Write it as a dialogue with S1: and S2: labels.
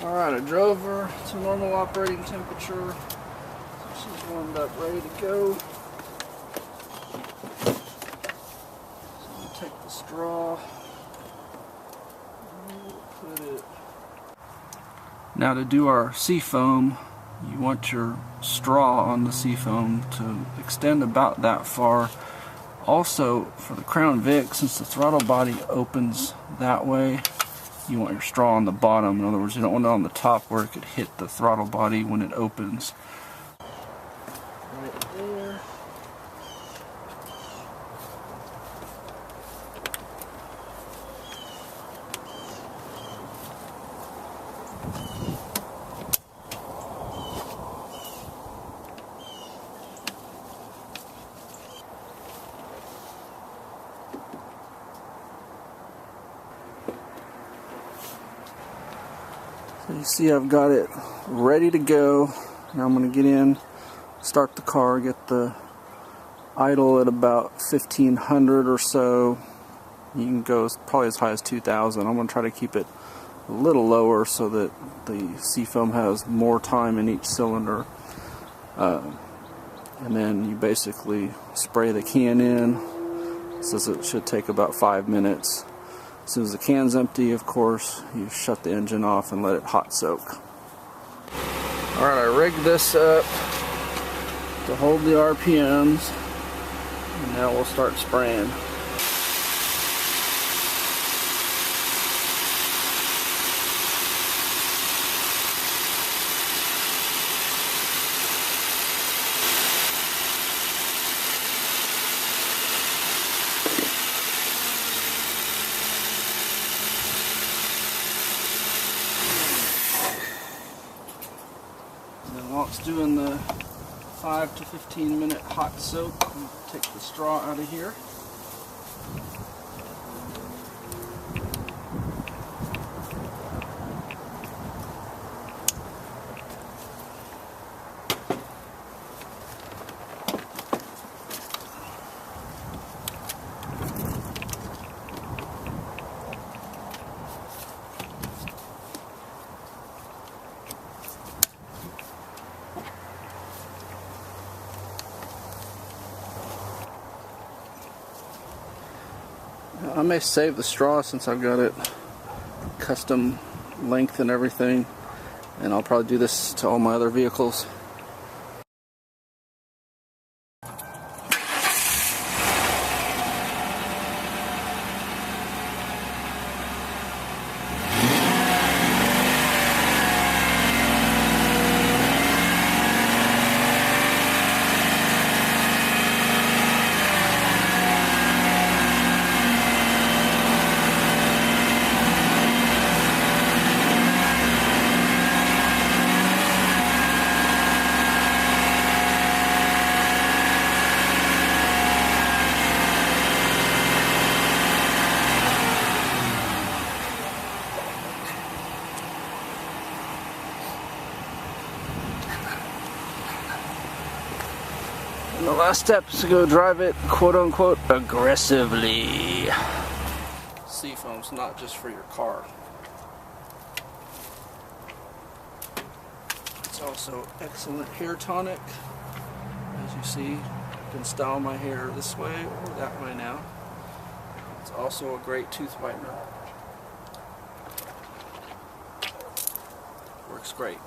S1: Alright, I drove her to normal operating temperature. So she's warmed up, ready to go. So I'm going to take the straw and we'll put it. Now to do our Seafoam, you want your straw on the Seafoam to extend about that far. Also, for the Crown Vic, since the throttle body opens that way, you want your straw on the bottom. In other words, you don't want it on the top where it could hit the throttle body when it opens. Right there. So you see I've got it ready to go. Now I'm going to get in, start the car, get the idle at about 1500 or so. You can go probably as high as 2000. I'm going to try to keep it a little lower so that the Seafoam has more time in each cylinder. And then you basically spray the can in. It says it should take about 5 minutes. As soon as the can's empty, of course, you shut the engine off and let it hot soak. Alright, I rigged this up to hold the RPMs, and now we'll start spraying. While it's doing the 5 to 15 minute hot soak, we'll take the straw out of here. I may save the straw since I've got it custom length and everything, and I'll probably do this to all my other vehicles. And the last step is to go drive it, quote-unquote, aggressively. Seafoam's not just for your car. It's also excellent hair tonic. As you see, I can style my hair this way or that way now. It's also a great tooth whitener. Works great.